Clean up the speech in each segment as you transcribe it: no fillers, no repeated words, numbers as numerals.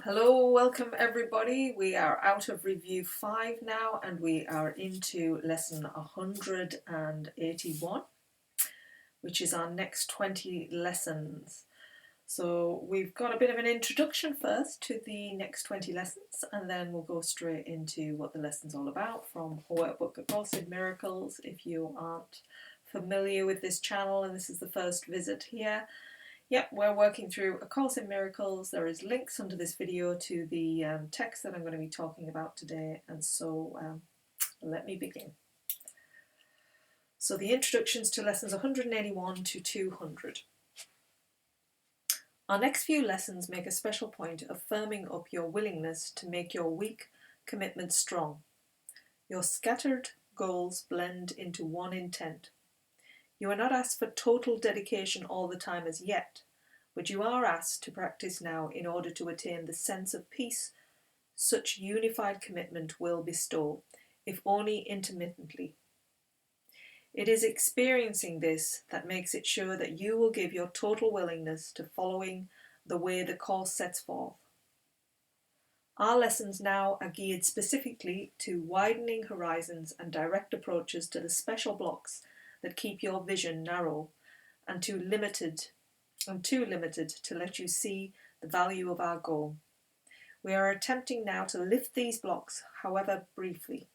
Hello, welcome everybody. We are out of review 5 now and we are into lesson 181, which is our next 20 lessons. So we've got a bit of an introduction first to the next 20 lessons, and then we'll go straight into what the lesson's all about from a workbook, A Course in Miracles. If you aren't familiar with this channel and this is the first visit here, yep, we're working through A Course in Miracles. There is links under this video to the text that I'm going to be talking about today, and so let me begin. So the introductions to lessons 181 to 200. Our next few lessons make a special point of firming up your willingness to make your weak commitment strong. Your scattered goals blend into one intent. You are not asked for total dedication all the time as yet, but you are asked to practice now in order to attain the sense of peace such unified commitment will bestow, if only intermittently. It is experiencing this that makes it sure that you will give your total willingness to following the way the Course sets forth. Our lessons now are geared specifically to widening horizons and direct approaches to the special blocks that keep your vision narrow and too limited to let you see the value of our goal. We are attempting now to lift these blocks, however briefly.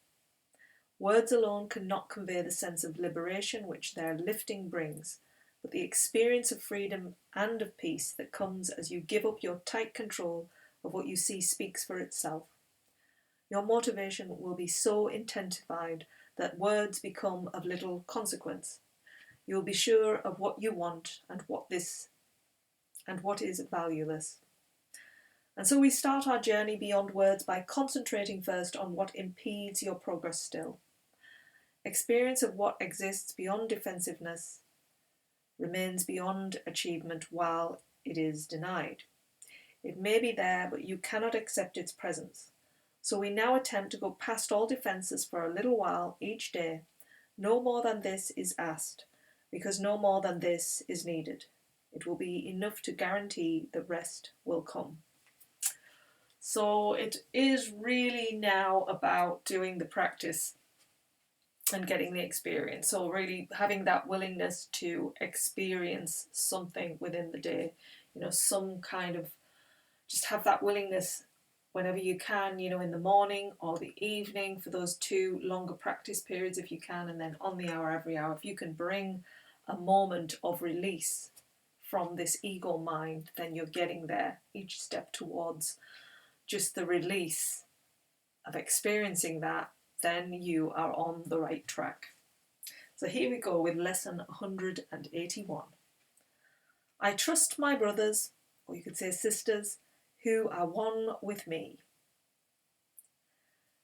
Words alone cannot convey the sense of liberation which their lifting brings, but the experience of freedom and of peace that comes as you give up your tight control of what you see speaks for itself. Your motivation will be so intensified that words become of little consequence. You will be sure of what you want and what is valueless. And so we start our journey beyond words by concentrating first on what impedes your progress still. Experience of what exists beyond defensiveness remains beyond achievement while it is denied. It may be there, but you cannot accept its presence. So we now attempt to go past all defenses for a little while each day. No more than this is asked, because no more than this is needed. It will be enough to guarantee the rest will come. So it is really now about doing the practice and getting the experience. So really having that willingness to experience something within the day, some kind of, just have that willingness whenever you can, in the morning or the evening for those 2 longer practice periods if you can, and then on the hour, every hour. If you can bring a moment of release from this ego mind, then you're getting there each step towards just the release of experiencing that, then you are on the right track. So here we go with lesson 181. I trust my brothers, or you could say sisters, who are one with me.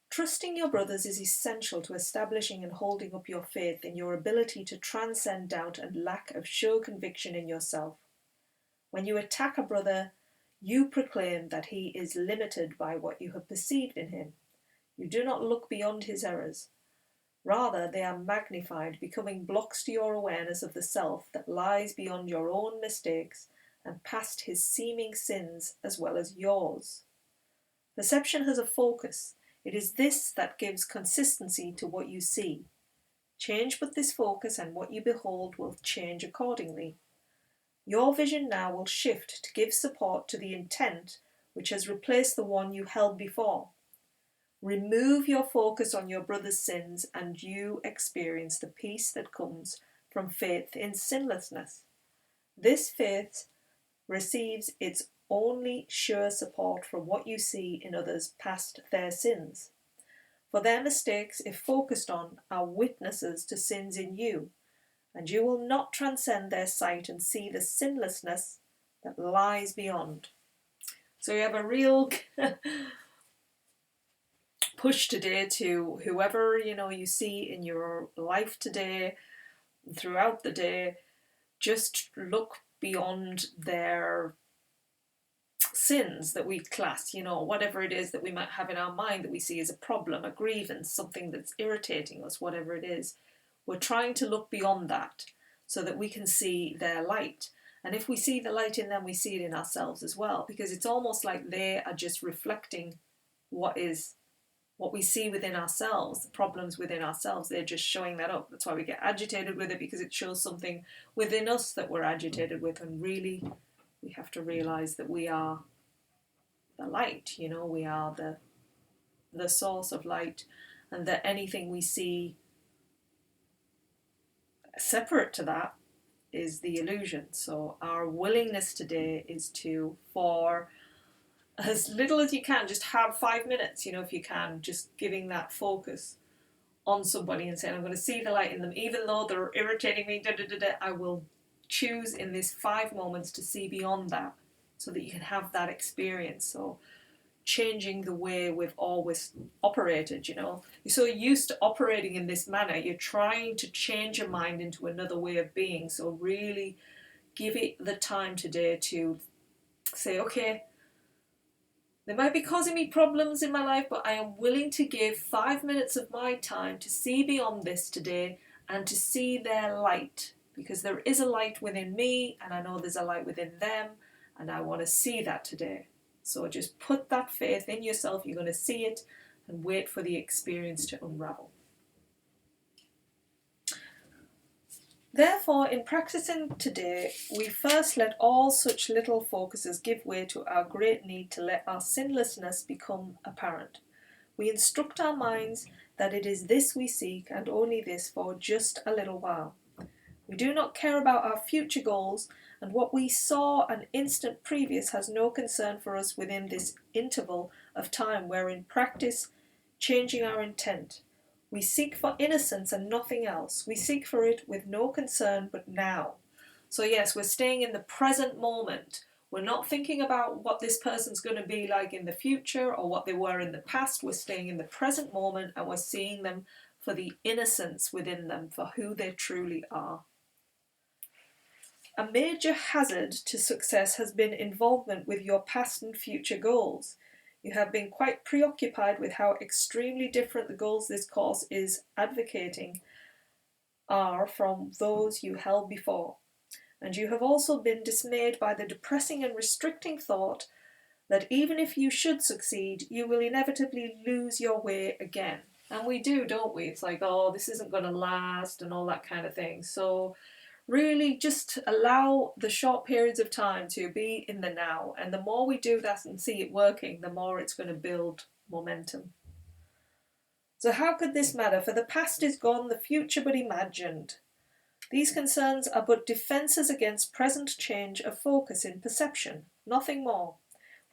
Trusting your brothers is essential to establishing and holding up your faith in your ability to transcend doubt and lack of sure conviction in yourself. When you attack a brother, you proclaim that he is limited by what you have perceived in him. You do not look beyond his errors. Rather, they are magnified, becoming blocks to your awareness of the self that lies beyond your own mistakes and past his seeming sins as well as yours. Perception has a focus. It is this that gives consistency to what you see. Change but this focus, and what you behold will change accordingly. Your vision now will shift to give support to the intent which has replaced the one you held before. Remove your focus on your brother's sins and you experience the peace that comes from faith in sinlessness. This faith receives its only sure support from what you see in others past their sins. For their mistakes, if focused on, are witnesses to sins in you, and you will not transcend their sight and see the sinlessness that lies beyond. So you have a real push today to whoever you see in your life today, throughout the day, just look beyond their sins that we class, whatever it is that we might have in our mind that we see as a problem, a grievance, something that's irritating us, whatever it is. We're trying to look beyond that so that we can see their light. And if we see the light in them, we see it in ourselves as well, because it's almost like they are just reflecting what we see within ourselves, the problems within ourselves. They're just showing that up. That's why we get agitated with it, because it shows something within us that we're agitated with. And really, we have to realize that we are the light, we are the source of light, and that anything we see separate to that is the illusion. So our willingness today is to, for as little as you can, just have 5 minutes, if you can, just giving that focus on somebody and saying, I'm going to see the light in them, even though they're irritating me, I will choose in this 5 moments to see beyond that, so that you can have that experience. So changing the way we've always operated, You're so used to operating in this manner, you're trying to change your mind into another way of being. So really give it the time today to say, okay, they might be causing me problems in my life, but I am willing to give 5 minutes of my time to see beyond this today and to see their light, because there is a light within me, and I know there's a light within them, and I want to see that today. So just put that faith in yourself, you're going to see it, and wait for the experience to unravel. Therefore, in practicing today, we first let all such little focuses give way to our great need to let our sinlessness become apparent. We instruct our minds that it is this we seek, and only this, for just a little while. We do not care about our future goals, and what we saw an instant previous has no concern for us within this interval of time wherein practice changing our intent. We seek for innocence and nothing else. We seek for it with no concern but now. So yes, we're staying in the present moment. We're not thinking about what this person's going to be like in the future or what they were in the past. We're staying in the present moment, and we're seeing them for the innocence within them, for who they truly are. A major hazard to success has been involvement with your past and future goals. You have been quite preoccupied with how extremely different the goals this course is advocating are from those you held before. And you have also been dismayed by the depressing and restricting thought that even if you should succeed, you will inevitably lose your way again. And we do, don't we? It's like, oh, this isn't going to last and all that kind of thing. So really just allow the short periods of time to be in the now. And the more we do that and see it working, the more it's going to build momentum. So how could this matter? For the past is gone, the future but imagined. These concerns are but defences against present change of focus in perception, nothing more.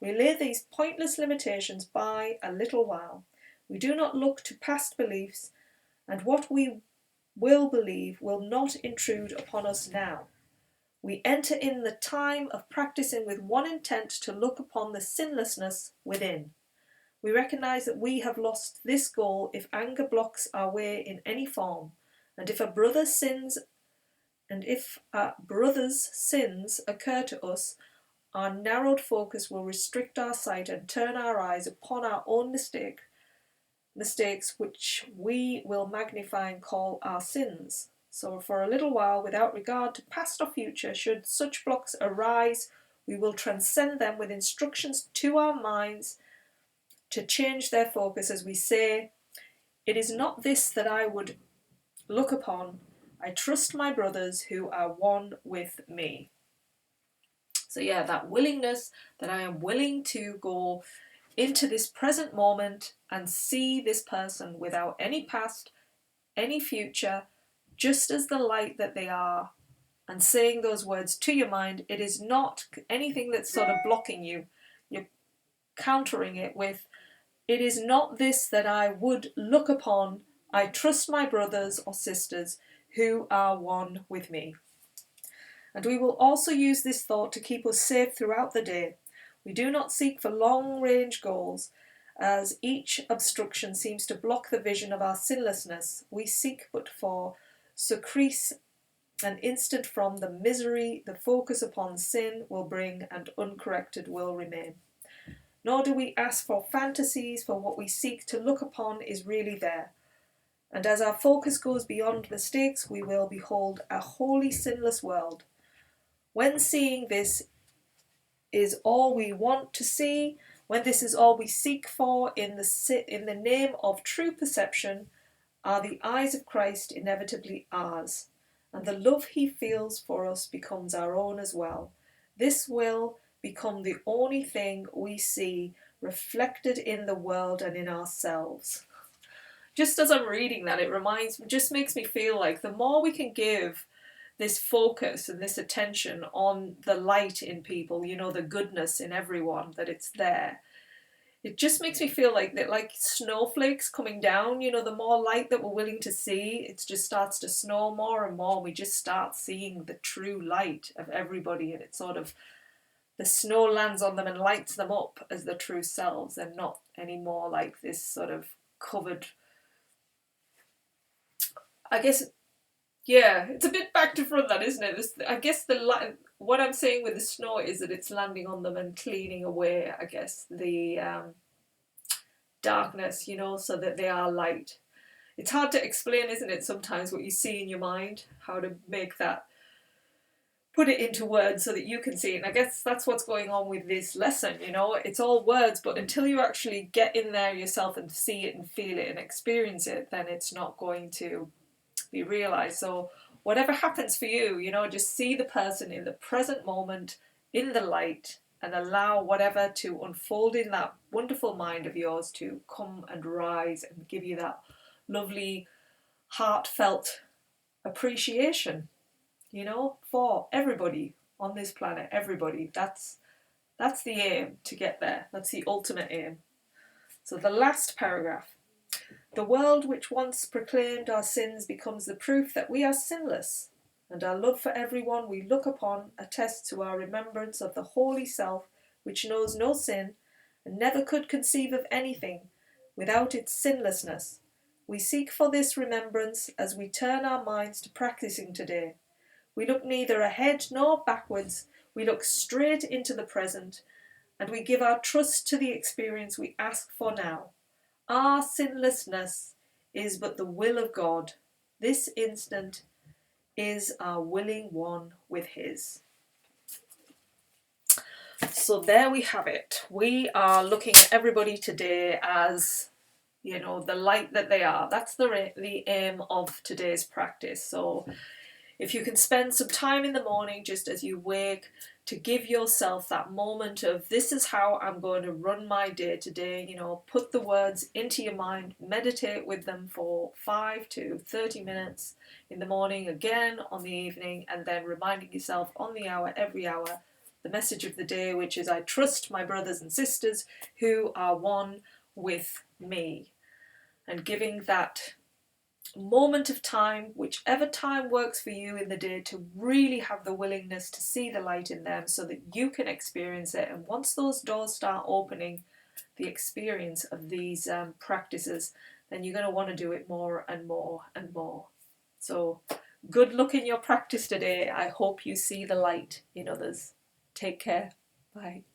We lay these pointless limitations by a little while. We do not look to past beliefs, and what we will believe will not intrude upon us now. We enter in the time of practicing with one intent, to look upon the sinlessness within. We recognise that we have lost this goal if anger blocks our way in any form, and if a brother's sins occur to us, our narrowed focus will restrict our sight and turn our eyes upon our own mistakes, which we will magnify and call our sins. So for a little while, without regard to past or future, should such blocks arise, we will transcend them with instructions to our minds to change their focus, as we say, it is not this that I would look upon. I trust my brothers who are one with me. So yeah, that willingness, that I am willing to go into this present moment and see this person without any past, any future, just as the light that they are, and saying those words to your mind. It is not anything that's sort of blocking you. You're countering it with, it is not this that I would look upon. I trust my brothers or sisters who are one with me. And we will also use this thought to keep us safe throughout the day. We do not seek for long-range goals, as each obstruction seems to block the vision of our sinlessness. We seek but for success an instant from the misery the focus upon sin will bring, and uncorrected will remain. Nor do we ask for fantasies, for what we seek to look upon is really there. And as our focus goes beyond mistakes, we will behold a wholly sinless world. When seeing this is all we want to see, when this is all we seek for in the name of true perception, are the eyes of Christ inevitably ours, and the love he feels for us becomes our own as well. This will become the only thing we see reflected in the world and in ourselves. Just as I'm reading that, just makes me feel like the more we can give this focus and this attention on the light in people, the goodness in everyone, that it's there. It just makes me feel like that, like snowflakes coming down, the more light that we're willing to see, it just starts to snow more and more. We just start seeing the true light of everybody, and it's sort of, the snow lands on them and lights them up as their true selves, and not anymore like this sort of covered, I guess. Yeah, it's a bit back to front, that, isn't it? I guess what I'm saying with the snow is that it's landing on them and cleaning away, I guess, the darkness, so that they are light. It's hard to explain, isn't it, sometimes what you see in your mind, how to make that, put it into words so that you can see it. And I guess that's what's going on with this lesson, it's all words, but until you actually get in there yourself and see it and feel it and experience it, then it's not going to be realized. So whatever happens for you, just see the person in the present moment in the light, and allow whatever to unfold in that wonderful mind of yours to come and rise and give you that lovely heartfelt appreciation, for everybody on this planet. Everybody. That's the aim, to get there. That's the ultimate aim. So the last paragraph. The world which once proclaimed our sins becomes the proof that we are sinless, and our love for everyone we look upon attests to our remembrance of the holy self which knows no sin and never could conceive of anything without its sinlessness. We seek for this remembrance as we turn our minds to practicing today. We look neither ahead nor backwards, we look straight into the present, and we give our trust to the experience we ask for now. Our sinlessness is but the will of God. This instant is our willing one with his. So there we have it. We are looking at everybody today as, the light that they are. That's the aim of today's practice. So if you can spend some time in the morning, just as you wake, to give yourself that moment of, this is how I'm going to run my day today, put the words into your mind, meditate with them for 5 to 30 minutes in the morning, again on the evening, and then reminding yourself on the hour, every hour, the message of the day, which is, I trust my brothers and sisters who are one with me. And giving that moment of time, whichever time works for you in the day, to really have the willingness to see the light in them so that you can experience it. And once those doors start opening, the experience of these practices, then you're going to want to do it more and more and more. So good luck in your practice today. I hope you see the light in others. Take care. Bye.